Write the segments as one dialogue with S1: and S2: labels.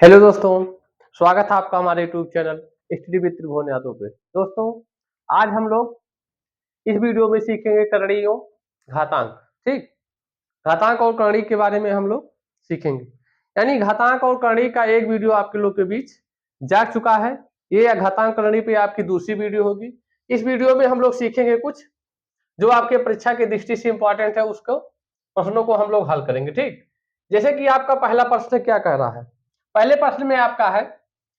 S1: Hello दोस्तों, स्वागत है आपका हमारे यूट्यूब चैनल स्टडी विद त्रिभुवन यादव पे। दोस्तों, आज हम लोग इस वीडियो में सीखेंगे करणीयों घातांक। ठीक, घातांक और करणी के बारे में हम लोग सीखेंगे। यानी घातांक और करणी का एक वीडियो आपके लोग के बीच जा चुका है। ये घातांक करणी पे आपकी दूसरी वीडियो होगी। इस वीडियो में हम लोग सीखेंगे कुछ जो आपके परीक्षा की दृष्टि से इंपॉर्टेंट है, उसको प्रश्नों को हम लोग हल करेंगे। ठीक, जैसे कि आपका पहला प्रश्न क्या कह रहा है। पहले प्रश्न में आपका है,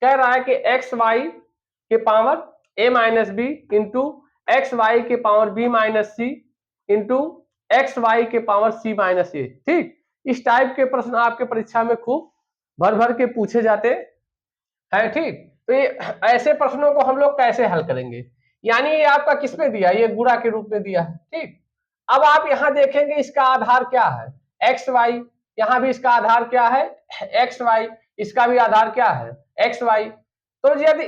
S1: कह रहा है कि एक्स वाई के power A minus B into X Y के power B minus C into X Y के पावर सी माइनस ए। ठीक, इस टाइप के प्रश्न आपके परीक्षा में खूब भर भर के पूछे जाते हैं। ठीक, तो ये ऐसे प्रश्नों को हम लोग कैसे हल करेंगे, यानी ये आपका किस में दिया है, ये गुणा के रूप में दिया है। ठीक, अब आप यहाँ देखेंगे इसका आधार क्या है, एक्स वाई। यहाँ भी इसका आधार क्या है, एक्स वाई। इसका भी आधार क्या है, एक्स वाई। तो यदि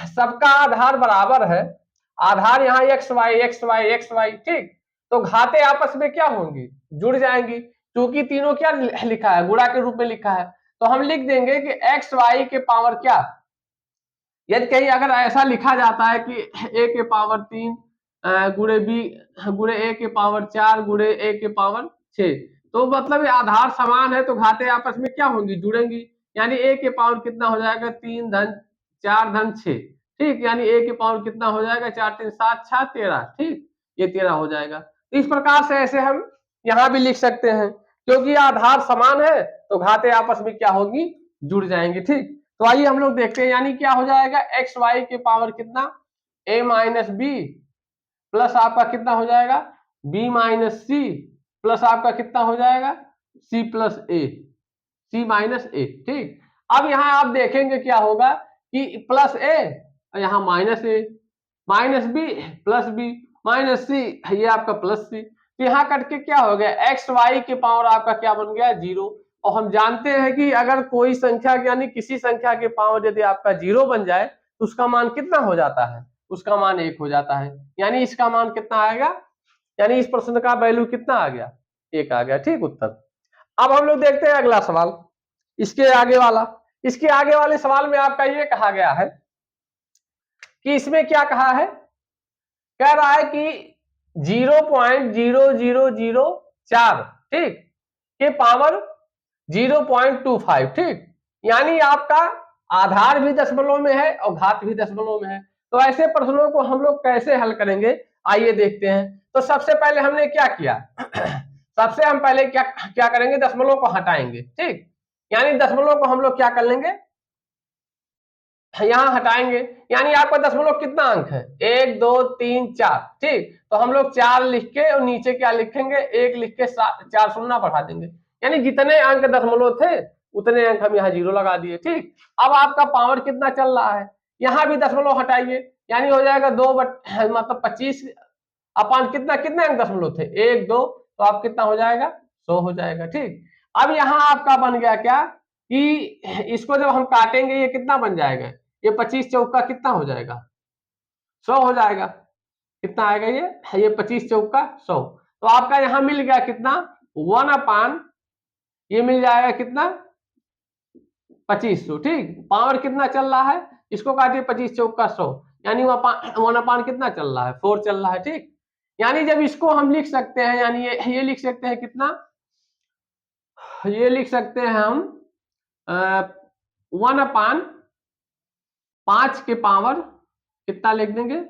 S1: सबका आधार बराबर है, आधार यहाँ x y x y x y, ठीक, तो घाते आपस में क्या होंगी, जुड़ जाएंगी। क्योंकि तीनों क्या लिखा है, गुणा के रूप में लिखा है, तो हम लिख देंगे कि एक्स वाई के पावर क्या, यदि कहीं अगर ऐसा लिखा जाता है कि ए के पावर 3 गुणे बी गुणे ए के पावर 4 गुणे ए के पावर 6, तो मतलब ये आधार समान है तो घाते आपस में क्या होंगी, जुड़ेंगी। यानी ए के पावर कितना हो जाएगा, 3 धन 4 धन 6। ठीक, यानी ए के पावर कितना हो जाएगा, 4 3 7 6 13। ठीक, ये 13 हो जाएगा। तो इस प्रकार से ऐसे हम यहाँ भी लिख सकते हैं, क्योंकि आधार समान है तो घाते आपस में क्या होगी, जुड़ जाएंगे। ठीक, तो आइए हम लोग देखते हैं, यानी क्या हो जाएगा, एक्स वाई के पावर कितना, ए माइनस बी प्लस आपका कितना हो जाएगा, बी माइनस सी प्लस आपका कितना हो जाएगा, C plus A, C minus A. ठीक, अब यहाँ आप देखेंगे क्या होगा कि प्लस ए, यहाँ minus A, minus B plus B minus C, ये आपका प्लस सी। तो यहाँ करके क्या हो गया, एक्स वाई के पावर आपका क्या बन गया, 0। और हम जानते हैं कि अगर कोई संख्या यानी किसी संख्या के पावर यदि आपका 0 बन जाए तो उसका मान कितना हो जाता है, उसका मान 1 हो जाता है। यानी इसका मान कितना आएगा, यानी इस प्रश्न का वैल्यू कितना आ गया, 1 आ गया। ठीक, उत्तर। अब हम लोग देखते हैं अगला सवाल, इसके आगे वाला। इसके आगे वाले सवाल में आपका ये कहा गया है कि इसमें क्या कहा है, कह रहा है कि 0.0004, ठीक, के पावर 0.25। ठीक, यानी आपका आधार भी दशमलव में है और घात भी दशमलव में है। तो ऐसे प्रश्नों को हम लोग कैसे हल करेंगे, आइए देखते हैं। तो सबसे पहले हमने क्या किया सबसे हम पहले क्या क्या करेंगे, दशमलव को हटाएंगे। ठीक, यानी दशमलव को हम लोग क्या कर लेंगे, यहाँ हटाएंगे। यानी आपका दशमलव कितना अंक है, 1 2 3 4। ठीक, तो हम लोग 4 लिख के और नीचे क्या लिखेंगे, 1 लिख के 4 शून्य बढ़ा देंगे। यानी जितने अंक दशमलव थे उतने अंक हम यहाँ 0 लगा दिए। ठीक, अब आपका पावर कितना चल रहा है, यहाँ भी दशमलव हटाइए, यानी हो जाएगा 2 मतलब 25 अपान कितना, कितने अंक दशमलव थे, 1 2, तो आप कितना हो जाएगा, 100 हो जाएगा। ठीक, अब यहाँ आपका बन गया क्या कि इसको जब हम काटेंगे ये कितना बन जाएगा, ये 25 चौका कितना हो जाएगा, 100 हो जाएगा। कितना आएगा ये 25 चौका 100। तो आपका यहाँ मिल गया कितना, 1 अपान ये मिल जाएगा कितना, 2500। ठीक, पावर कितना चल रहा है, इसको काटिए 25 चौका 100, यानी 1 अपान कितना चल रहा है, 4 चल रहा है। ठीक, यानी जब इसको हम लिख सकते हैं, यानी ये लिख सकते हैं कितना, ये लिख सकते हैं हम 1 अपान 5 के पावर कितना लिख देंगे,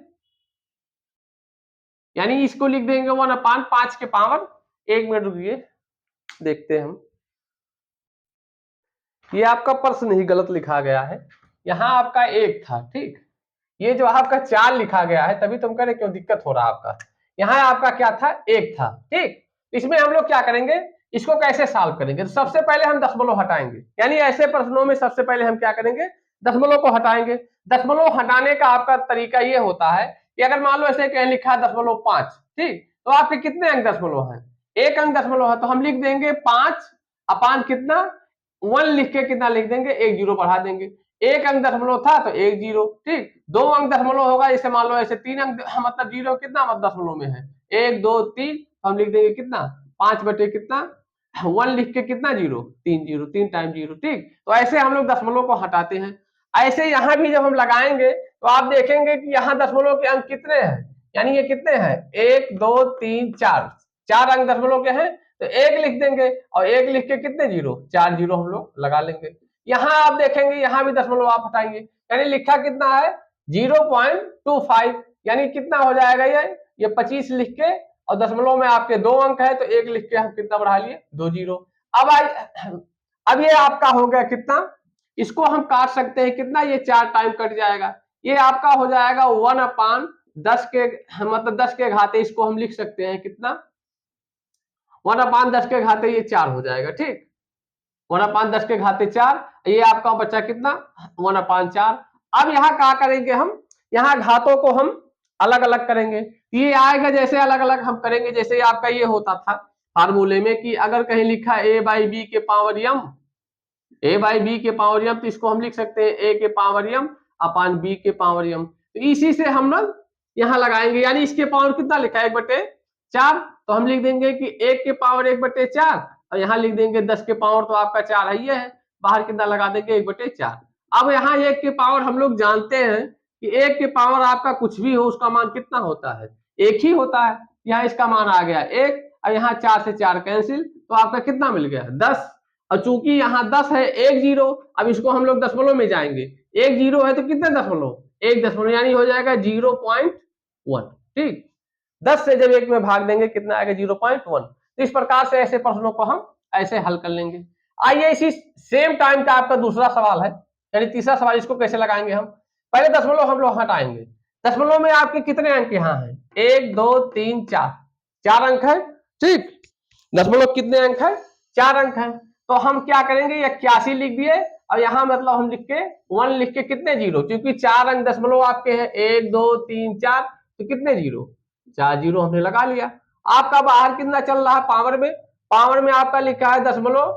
S1: यानी इसको लिख देंगे 1 अपान 5 के पावर, 1 मिनट रुकिए देखते हैं हम। ये आपका प्रश्न ही गलत लिखा गया है, यहाँ आपका 1 था। ठीक, ये जो आपका 4 लिखा गया है, तभी तुम कह रहे क्यों दिक्कत हो रहा है आपका, यहाँ आपका क्या था, 1 था। ठीक, इसमें हम लोग क्या करेंगे, इसको कैसे सॉल्व करेंगे, तो सबसे पहले हम दशमलव हटाएंगे। यानी ऐसे प्रश्नों में सबसे पहले हम क्या करेंगे, दशमलव को हटाएंगे। दशमलव हटाने का आपका तरीका ये होता है कि अगर मान लो ऐसे कहीं लिखा है 0.5, ठीक, तो आपके कितने अंक दशमलव है, 1 अंक दशमलव है, तो हम लिख देंगे 5 अपान कितना, 1 लिख के कितना लिख देंगे, 1 0 बढ़ा देंगे। 1 अंक दशमलव था तो 1 0। ठीक, 2 अंक दशमलव होगा, जैसे मान लो ऐसे 3 अंक मतलब 0 कितना मतलब दशमलव में है, 1 2 3, हम लिख देंगे कितना, 5 बटे कितना 1 लिख के कितना जीरो, 3 जीरो, 3 टाइम जीरो, ठीक। तो ऐसे हम लोग दशमलव को हटाते हैं। ऐसे यहाँ भी जब हम लगाएंगे तो आप देखेंगे कि यहाँ दशमलव के अंक कितने हैं, यानी ये कितने हैं, 1 2 3 4, 4 अंक दशमलव के हैं, तो 1 लिख देंगे और 1 लिख के कितने जीरो, 4 जीरो हम लोग लगा लेंगे। यहाँ आप देखेंगे यहाँ भी दशमलव आप हटाएंगे, यानी लिखा कितना है 0.25, यानी कितना हो जाएगा ये 25 लिख के, और दशमलव में आपके 2 अंक है तो 1 लिख के हम कितना बढ़ा लिए, 2 जीरो। अब ये आपका हो गया कितना, इसको हम काट सकते हैं कितना, ये 4 टाइम कट जाएगा, ये आपका हो जाएगा 1/10 के, मतलब 10 के घाते, इसको हम लिख सकते हैं कितना, 1/10 के घाते ये 4 हो जाएगा, ठीक। 1/10 के घाते 4, ये आपका बचा कितना 1/4। अब यहाँ क्या करेंगे हम, यहाँ घातों को हम अलग अलग करेंगे, ये आएगा जैसे अलग अलग हम करेंगे, जैसे आपका ये होता था फार्मूले में कि अगर कहीं लिखा a/b के पावर m, a/b के पावर m, तो इसको हम लिख सकते हैं a के पावर m अपान b के पावर m। तो इसी से हम लोग यहाँ लगाएंगे, यानी इसके पावर कितना लिखा है 1/4, तो हम लिख देंगे कि 1 के पावर 1/4, और यहाँ लिख देंगे 10 के पावर तो आपका 4 है, ये है, बाहर कितना लगा देंगे 1/4। अब यहाँ 1 के पावर हम लोग जानते हैं कि 1 के पावर आपका कुछ भी हो उसका मान कितना होता है, 1 ही होता है। यहाँ इसका मान आ गया 1, और यहाँ 4 से 4 कैंसिल, तो आपका कितना मिल गया 10, और चूंकि यहाँ 10 है 1 जीरो, अब इसको हम लोग दशमलव में जाएंगे, 1 जीरो है तो कितने दशमलव, 1 दशमलव, यानी हो जाएगा 0.1, ठीक। 10 से जब 1 में भाग देंगे कितना आएगा 0.1। तो इस प्रकार से ऐसे प्रश्नों को हम ऐसे हल कर लेंगे। आइए इसी सेम टाइम का आपका दूसरा सवाल है, यानी तीसरा सवाल, इसको कैसे लगाएंगे हम, पहले दशमलव हम लोग हटाएंगे। दशमलव में आपके कितने अंक यहाँ हैं, 1 2 3 4, 4 अंक है, ठीक। दशमलव कितने अंक है, 4 अंक है, तो हम क्या करेंगे 81 लिख दिए, और यहाँ मतलब हम लिख के 1 लिख के कितने जीरो, क्योंकि 4 अंक दशमलव आपके हैं 1 2 3 4, तो कितने जीरो, 4 जीरो हमने लगा लिया। आपका बाहर कितना चल रहा है पावर में आपका लिखा है दशमलव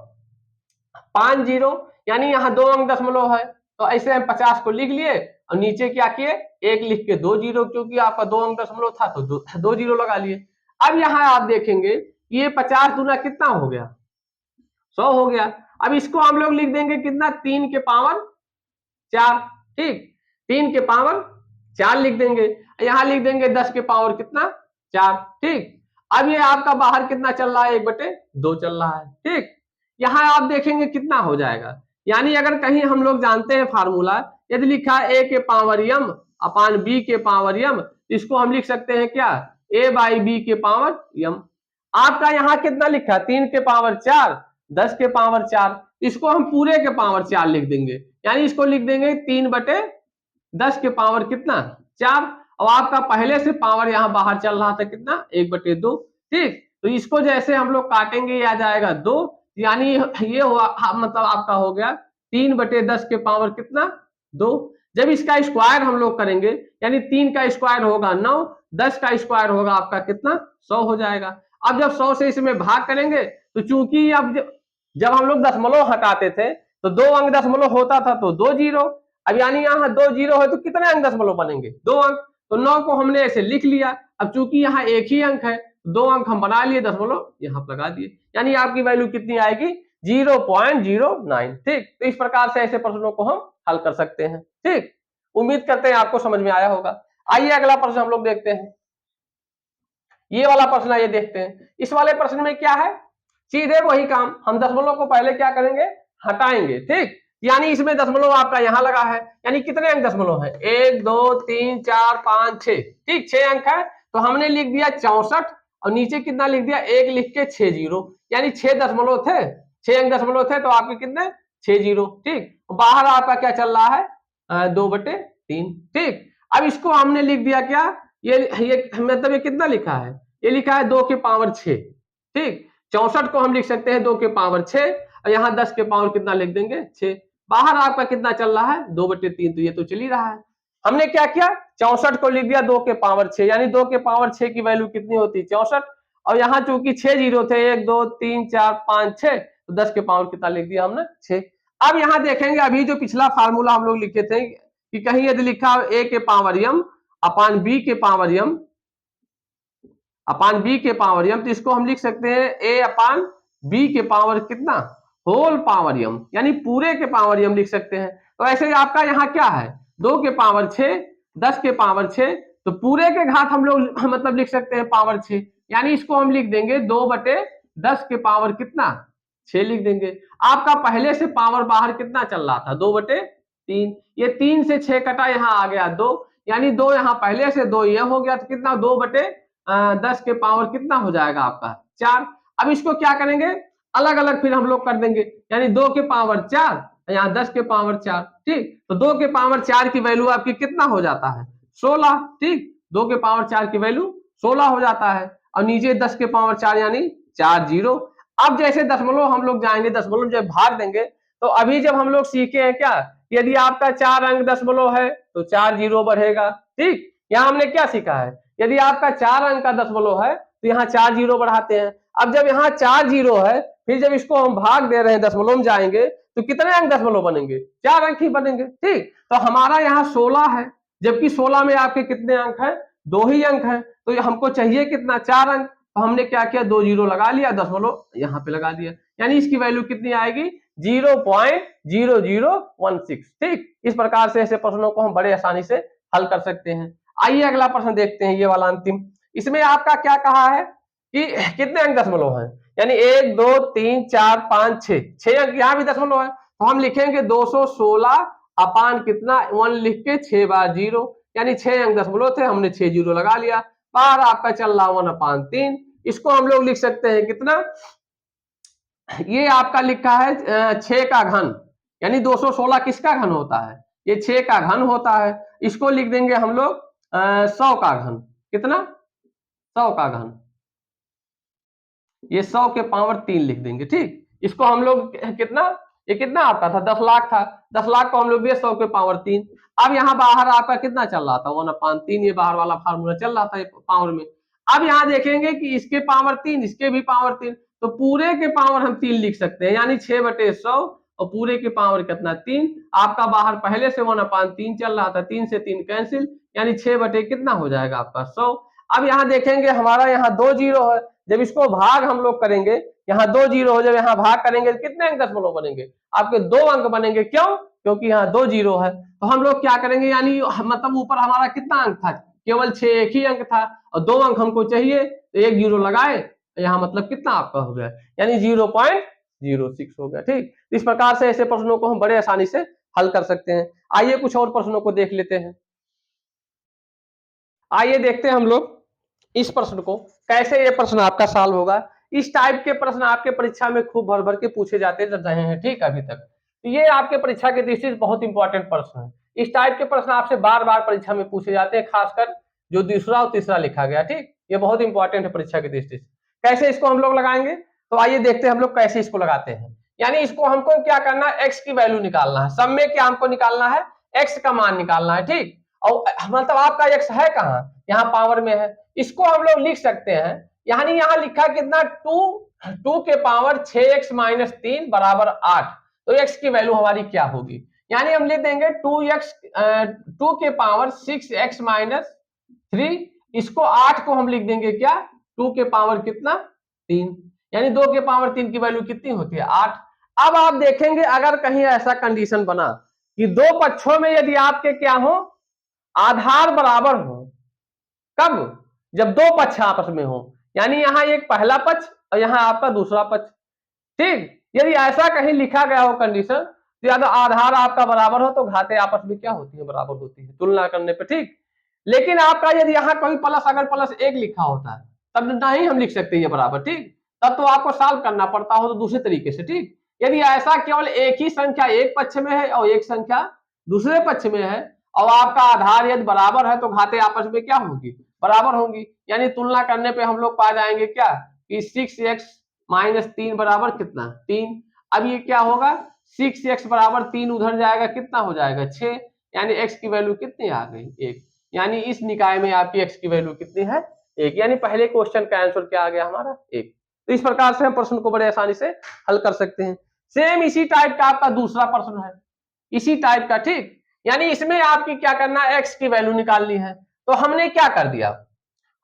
S1: 5 जीरो, यानी यहाँ 2 अंक दशमलव है, तो ऐसे हम 50 को लिख लिए और नीचे क्या किए 1 लिख के 2 जीरो, क्योंकि आपका 2 अंक दशमलव था तो 2 जीरो लगा लिए। अब यहाँ आप देखेंगे ये 50 दूना कितना हो गया 100 हो गया। अब इसको हम लोग लिख देंगे कितना 3 के पावर 4, ठीक, 3 के पावर 4 लिख देंगे, यहाँ लिख देंगे 10 के पावर कितना 4, ठीक। अब ये आपका बाहर कितना चल रहा है 1/2 चल रहा है, ठीक। यहाँ आप देखेंगे कितना हो जाएगा, यानी अगर कहीं हम लोग जानते हैं फार्मूला, यदि लिखा है a के पावर m अपान b के पावर m, इसको हम लिख सकते हैं क्या a/b के पावर m। आपका यहाँ कितना लिखा 3 के पावर 4, 10 के पावर 4, इसको हम पूरे के पावर 4 लिख देंगे, यानी इसको लिख देंगे 3/10 के पावर कितना 4, और आपका पहले से पावर यहाँ बाहर चल रहा था कितना 1/2, ठीक। तो इसको जैसे हम लोग काटेंगे आ जाएगा 2, यानी ये हुआ मतलब आपका हो गया 3/10 के पावर कितना 2। जब इसका स्क्वायर हम लोग करेंगे, यानी 3 का स्क्वायर होगा 9, 10 का स्क्वायर होगा आपका कितना 100 हो जाएगा। अब जब 100 से इसमें भाग करेंगे तो चूंकि अब जब हम लोग दशमलव हटाते थे तो 2 अंक दशमलव होता था तो 2 जीरो, अब यानी यहाँ 2 जीरो है तो कितने अंक दशमलव बनेंगे 2 अंक, तो 9 को हमने ऐसे लिख लिया। अब चूंकि यहाँ एक ही अंक है 2 अंक हम बना लिए, दशमलव यहाँ लगा दिए, यानी आपकी वैल्यू कितनी आएगी 0.09, ठीक। तो इस प्रकार से ऐसे प्रश्नों को हम हल कर सकते हैं, ठीक। उम्मीद करते हैं आपको समझ में आया होगा। आइए अगला प्रश्न हम लोग देखते हैं, ये वाला प्रश्न ये देखते हैं। इस वाले प्रश्न में क्या है, सीधे वही काम, हम दशमलव को पहले क्या करेंगे हटाएंगे, ठीक। यानी इसमें दशमलव आपका यहाँ लगा है, यानी कितने अंक दशमलव है 1 2 3 4 5 6, ठीक, 6 अंक है, तो हमने लिख दिया 64, और नीचे कितना लिख दिया 1 लिख के 6 जीरो, यानी 6 दशमलव थे, 6 अंक दशमलव थे, तो आपके कितने 6 जीरो, ठीक। बाहर आपका क्या चल रहा है 2/3, ठीक। अब इसको हमने लिख दिया क्या, ये मतलब ये कितना लिखा है, ये लिखा है 2 के पावर 6, ठीक। 64 को हम लिख सकते हैं 2 के पावर 6, और यहाँ 10 के पावर कितना लिख देंगे 6। बाहर आपका कितना चल रहा है 2/3, तो ये तो चल ही रहा है। हमने क्या किया 64 को लिख दिया 2 के पावर 6, यानी 2 के पावर 6 की वैल्यू कितनी होती है 64, और यहाँ चूंकि 6 जीरो थे 1 2 3 4 5 6, तो 10 के पावर कितना लिख दिया हमने 6। अब यहाँ देखेंगे अभी जो पिछला फार्मूला हम लोग लिखे थे कि कहीं यदि लिखा a के पावर m अपान b के पावर m अपान b के पावर m, तो इसको हम लिख सकते हैं a अपान बी के पावर कितना, होल पावर m, यानी पूरे के पावर m लिख सकते हैं। तो ऐसे आपका यहाँ क्या है, 2 के पावर 6, 10 के पावर 6, तो पूरे के घात हम लोग मतलब लिख सकते हैं पावर 6, यानी इसको हम लिख देंगे 2/10 के पावर कितना, 6 लिख देंगे। आपका पहले से पावर बाहर कितना चल रहा था, 2/3, ये 3 से 6 कटा, यहाँ आ गया 2, यानी 2 यहाँ पहले से 2 ये हो गया, तो कितना 2/10 के पावर कितना हो जाएगा आपका 4। अब इसको क्या करेंगे, अलग अलग फिर हम लोग कर देंगे, यानी 2 के पावर 4, यहाँ 10 के पावर 4, ठीक। तो 2 के पावर 4 की वैल्यू आपकी कितना हो जाता है, 16, ठीक। 2 के पावर 4 की वैल्यू 16 हो जाता है, और नीचे 10 के पावर 4 यानी 4 जीरो। अब जैसे दशमलव हम लोग जाएंगे, दशमलव जब भाग देंगे, तो अभी जब हम लोग सीखे हैं क्या, यदि आपका 4 अंक दशमलव है तो 4 जीरो बढ़ेगा, ठीक। यहाँ हमने क्या सीखा है, यदि आपका 4 अंक का दशमलव है तो यहाँ 4 जीरो बढ़ाते हैं। अब जब यहाँ 4 जीरो है, फिर जब इसको हम भाग दे रहे हैं, दशमलव में जाएंगे तो कितने अंक दशमलव बनेंगे, 4 अंक ही बनेंगे, ठीक। तो हमारा यहाँ 16 है, जबकि 16 में आपके कितने अंक है, 2 ही अंक है, तो हमको चाहिए कितना, 4 अंक। तो हमने क्या किया, 2 जीरो लगा लिया, दशमलव यहाँ पे लगा दिया, यानी इसकी वैल्यू कितनी आएगी, 0.0016, ठीक। इस प्रकार से ऐसे प्रश्नों को हम बड़े आसानी से हल कर सकते हैं। आइए अगला प्रश्न देखते हैं, ये वाला अंतिम। इसमें आपका क्या कहा है कि कितने अंक दशमलव हैं, यानी 1 2 3 4 5 6 अंक, यहाँ भी दशमलव है, तो हम लिखेंगे 216 अपान कितना 1 लिख के 6 बार 0, यानी 6 अंक दशमलव थे, हमने 6 जीरो लगा लिया, बाहर आपका चल रहा 1/3। इसको हम लोग लिख सकते हैं कितना, ये आपका लिखा है 6 का घन, यानी 216 किसका घन होता है, ये 6 का घन होता है। इसको लिख देंगे हम लोग 100 का घन, कितना, 100 का घन, ये 100 के पावर 3 लिख देंगे, ठीक। इसको हम लोग कितना, ये कितना आपका था, 10 लाख था, 10 लाख को हम लोग 100 के पावर 3। अब यहाँ बाहर आपका कितना चल रहा था, 1/3, ये बाहर वाला फार्मूला चल रहा था पावर में। अब यहाँ देखेंगे कि इसके पावर 3, इसके भी पावर 3, तो पूरे के पावर हम 3 लिख सकते हैं, यानी 6/100, और पूरे के पावर कितना 3, आपका बाहर पहले से 1/3 चल रहा था, 3 से 3 कैंसिल, यानी 6 कितना हो जाएगा आपका 100। अब यहाँ देखेंगे हमारा यहाँ 2 जीरो है, जब इसको भाग हम लोग करेंगे, यहाँ 2 जीरो हो, जब यहाँ भाग करेंगे तो कितने अंक दशमलव बनेंगे, आपके 2 अंक बनेंगे, क्यों, क्योंकि यहाँ 2 जीरो है। तो हम लोग क्या करेंगे, यानी मतलब ऊपर हमारा कितना अंक था, केवल 6, एक ही अंक था, और 2 अंक हमको चाहिए, तो 1 जीरो लगाए, यहाँ मतलब कितना आपका हो गया, यानी 0.06 हो गया, ठीक। इस प्रकार से ऐसे प्रश्नों को हम बड़े आसानी से हल कर सकते हैं। आइए कुछ और प्रश्नों को देख लेते हैं। आइए देखते हैं हम लोग इस प्रश्न को, कैसे ये प्रश्न आपका सॉल्व होगा। इस टाइप के प्रश्न आपके परीक्षा में खूब भर भर के पूछे जाते रहे हैं, ठीक, अभी तक। तो ये आपके परीक्षा के दृष्टि से बहुत इंपॉर्टेंट प्रश्न है। इस टाइप के प्रश्न आपसे बार बार परीक्षा में पूछे जाते हैं, खासकर जो दूसरा और तीसरा लिखा गया, ठीक। ये बहुत इंपॉर्टेंट है परीक्षा की दृष्टि से। कैसे इसको हम लोग लगाएंगे, तो आइए देखते हैं हम लोग कैसे इसको लगाते हैं। यानी इसको हमको क्या करना है, एक्स की वैल्यू निकालना है, सब में क्या हमको निकालना है, एक्स का मान निकालना है, ठीक। और मतलब आपका एक्स है कहाँ, यहाँ पावर में है, इसको हम लोग लिख सकते हैं, यानी यहाँ लिखा कितना 2 के पावर 6x - 3 बराबर 8, तो x की वैल्यू हमारी क्या होगी, यानी हम लिख देंगे 2 के पावर 6x - 3, इसको 8 को हम लिख देंगे क्या, 2 के पावर कितना 3, यानी 2 के पावर 3 की वैल्यू कितनी होती है 8। अब आप देखेंगे अगर कहीं ऐसा कंडीशन बना कि दो पक्षों में यदि आपके क्या हो, आधार बराबर हो, कब, जब दो पक्ष आपस में हो, यानी यहाँ एक पहला पक्ष और यहाँ आपका दूसरा पक्ष, ठीक। यदि ऐसा कहीं लिखा गया हो कंडीशन, तो या तो आधार आपका बराबर हो तो घातें आपस में क्या होती है, बराबर होती है तुलना करने पे, ठीक। लेकिन आपका यदि यहाँ कोई प्लस, अगर +1 लिखा होता है तब नहीं हम लिख सकते ये बराबर, ठीक, तब तो आपको सॉल्व करना पड़ता हो तो दूसरे तरीके से, ठीक। यदि ऐसा केवल एक ही संख्या एक पक्ष में है और एक संख्या दूसरे पक्ष में है, और आपका आधार यदि बराबर है तो घातें आपस में क्या होंगी, बराबर होंगी, यानी तुलना करने पे हम लोग पा जाएंगे क्या कि 6x - 3 बराबर कितना 3। अब ये क्या होगा, 6x बराबर 3 उधर जाएगा, कितना हो जाएगा 6, यानी x की वैल्यू कितनी आ गई 1, यानी इस निकाय में आपकी x की वैल्यू कितनी है 1, यानी पहले क्वेश्चन का आंसर क्या आ गया हमारा 1। तो इस प्रकार से हम प्रश्न को बड़े आसानी से हल कर सकते हैं। सेम इसी टाइप का आपका दूसरा प्रश्न है, इसी टाइप का, ठीक। यानी इसमें आपकी क्या करना है, x की वैल्यू निकालनी है। तो हमने क्या कर दिया,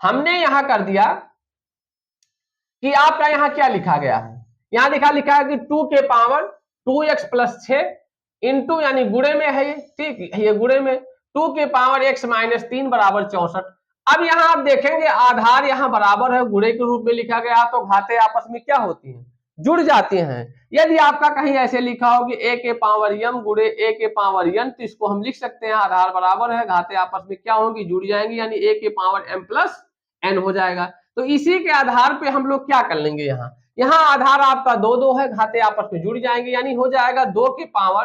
S1: हमने यहां कर दिया कि आपका यहां क्या लिखा गया है, यहाँ लिखा है कि 2 के पावर 2x प्लस 6 इंटू, यानी गुणे में है ये, ठीक, ये गुणे में 2 के पावर x माइनस 3 बराबर 64। अब यहाँ आप देखेंगे आधार यहाँ बराबर है, गुणे के रूप में लिखा गया, तो घातें आपस में क्या होती हैं, जुड़ जाती हैं। यदि आपका कहीं ऐसे लिखा हो कि a के पावर m गुणे a के पावर n, तो इसको हम लिख सकते हैं आधार बराबर है, घातें आपस में क्या होंगी, जुड़ जाएंगी, यानी a के पावर m प्लस n हो जाएगा। तो इसी के आधार पे हम लोग क्या कर लेंगे, यहाँ आधार आपका 2 है, घातें आपस में जुड़ जाएंगी, यानी हो जाएगा 2 के पावर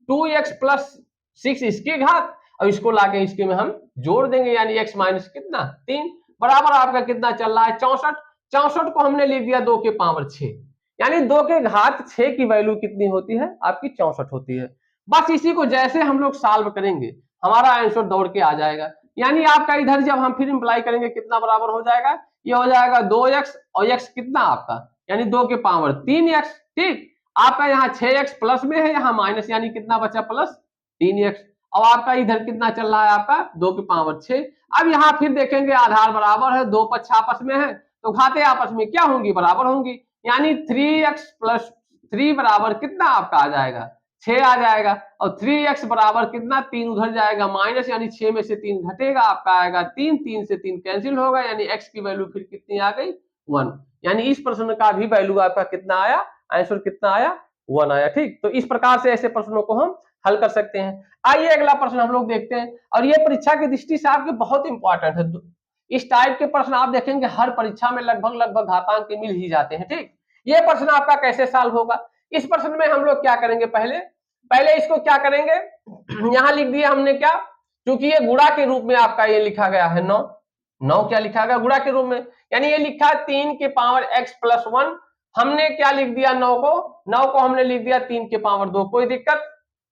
S1: 2x प्लस 6 इसकी घात, और इसको लाके इसके में हम जोड़ देंगे, यानी x माइनस कितना 3 बराबर आपका कितना चल रहा है 64। 64 को हमने लिख दिया 2 के पावर 6, यानी 2 के घात 6 की वैल्यू कितनी होती है, आपकी 64 होती है। बस इसी को जैसे हम लोग सॉल्व करेंगे हमारा आंसर दौड़ के आ जाएगा, यानी आपका इधर जब हम फिर इंप्लाई करेंगे कितना बराबर हो जाएगा, ये हो जाएगा 2x और x कितना आपका, यानी 2 के पावर 3x, ठीक, आपका यहाँ 6x प्लस में है, यहाँ माइनस, यानी कितना बचा प्लस 3x, और आपका इधर कितना चल रहा है आपका 2 की पावर 6। अब यहाँ फिर देखेंगे आधार बराबर है, दो पक्ष आपस में है, तो घातें आपस में क्या होंगी, बराबर होंगी, यानी 3x प्लस 3 बराबर कितना आपका आ जाएगा 6 आ जाएगा, और 3x बराबर कितना 3 उधर जाएगा माइनस, यानी 6 में से 3 घटेगा, आपका आएगा 3, 3 से 3 कैंसिल होगा, यानी x की वैल्यू फिर कितनी आ गई 1, यानी इस प्रश्न का भी वैल्यू आपका कितना आया, आंसर कितना आया 1 आया, ठीक। तो इस प्रकार से ऐसे प्रश्नों को हम हल कर सकते हैं। आइए अगला प्रश्न हम लोग देखते हैं, और ये परीक्षा की दृष्टि से आपके बहुत इंपॉर्टेंट है। इस टाइप के प्रश्न आप देखेंगे हर परीक्षा में लगभग घातांक के मिल ही जाते हैं, ठीक। ये प्रश्न आपका कैसे सॉल्व होगा, इस प्रश्न में हम लोग क्या करेंगे, पहले इसको क्या करेंगे, यहाँ लिख दिया हमने क्या, क्योंकि ये गुणा के रूप में आपका ये लिखा गया है 9 क्या लिखा गया गुणा के रूप में, यानी ये लिखा है 3 के पावर x प्लस 1, हमने क्या लिख दिया 9 को हमने लिख दिया 3 के पावर 2, कोई दिक्कत,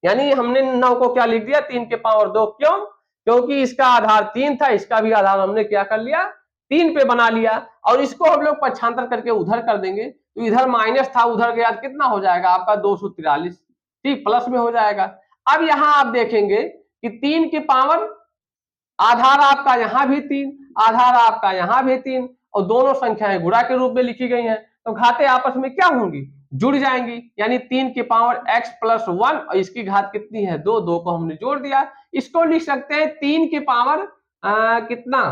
S1: यानी हमने 9 को क्या लिख दिया 3 के पावर 2, क्यों, क्योंकि इसका आधार 3 था, इसका भी आधार हमने क्या कर लिया 3 पे बना लिया, और इसको हम लोग पक्षांतर करके उधर कर देंगे, तो इधर माइनस था उधर गया, कितना हो जाएगा आपका 243, ठीक, प्लस में हो जाएगा। अब यहाँ आप देखेंगे कि 3 के पावर आधार आपका यहाँ भी 3, आधार आपका यहाँ भी 3, और दोनों संख्याएं गुणा के रूप में लिखी गई हैं, तो घातें आपस में क्या होंगी, जुड़ जाएंगी, यानी 3 के पावर x प्लस 1, और इसकी घात कितनी है 2, 2 को हमने जोड़ दिया, इसको लिख सकते हैं 3 के पावर कितना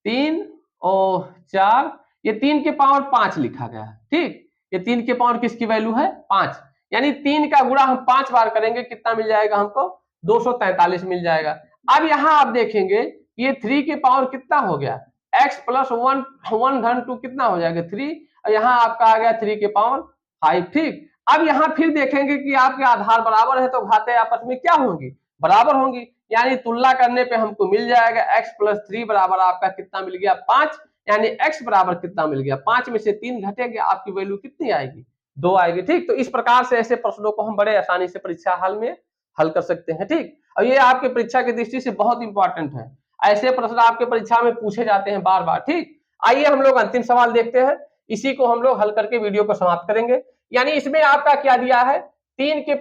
S1: 3 और 4, ये 3 के पावर 5 लिखा गया है, ठीक, ये 3 के पावर किसकी वैल्यू है 5, यानी 3 का गुणा हम 5 बार करेंगे, कितना मिल जाएगा हमको 243 मिल जाएगा। अब यहाँ आप देखेंगे ये 3 के पावर कितना हो गया x प्लस 1 धन 2 कितना हो जाएगा 3, और यहाँ आपका आ गया 3 के पावर 5, ठीक। अब यहाँ फिर देखेंगे कि आपके आधार बराबर है, तो घातें आपस में क्या होंगी, बराबर होंगी, यानी तुलना करने पे हमको मिल जाएगा x प्लस 3 बराबर आपका कितना मिल गया 5, यानी x बराबर कितना मिल गया 5 में से 3 घटेगा, आपकी वैल्यू कितनी आएगी 2 आएगी, ठीक। तो इस प्रकार से ऐसे प्रश्नों को हम बड़े आसानी से परीक्षा हाल में हल कर सकते हैं, ठीक, और ये आपके परीक्षा की दृष्टि से बहुत इंपॉर्टेंट है, ऐसे प्रश्न आपके परीक्षा में पूछे जाते हैं बार बार, ठीक। आइए हम लोग अंतिम सवाल देखते हैं, इसी को हम लोग हल करके वीडियो को समाप्त करेंगे। यानी इसमें आपका क्या दिया है 3 के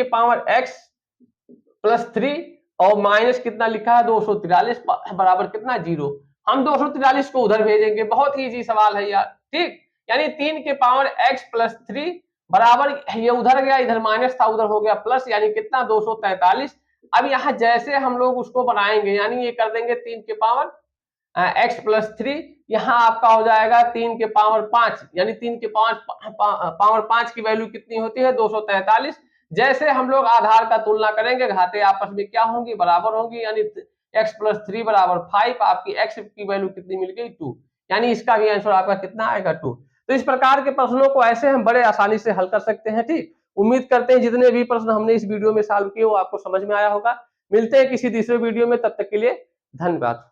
S1: पावर x प्लस 3, और माइनस कितना लिखा है 243 बराबर कितना 0, हम 243 को उधर भेजेंगे, बहुत ही इजी सवाल है यार, ठीक, यानी 3 के पावर x प्लस 3 बराबर, ये उधर गया, इधर माइनस था उधर हो गया प्लस, यानी कितना 243। अब यहाँ जैसे हम लोग उसको बनाएंगे, यानी ये कर देंगे 3 के पावर x प्लस 3, यहाँ आपका हो जाएगा 3 के पावर 5, यानी 3 के पावर 5 की वैल्यू कितनी होती है 243। जैसे हम लोग आधार का तुलना करेंगे, घातें आपस में क्या होंगी, बराबर होंगी, यानी x प्लस 3 बराबर 5, आपकी x की वैल्यू कितनी मिल गई 2, यानी इसका भी आंसर आपका कितना आएगा 2। तो इस प्रकार के प्रश्नों को ऐसे हम बड़े आसानी से हल कर सकते हैं, ठीक। उम्मीद करते हैं जितने भी प्रश्न हमने इस वीडियो में सॉल्व किए वो आपको समझ में आया होगा। मिलते हैं किसी दूसरे वीडियो में, तब तक के लिए धन्यवाद।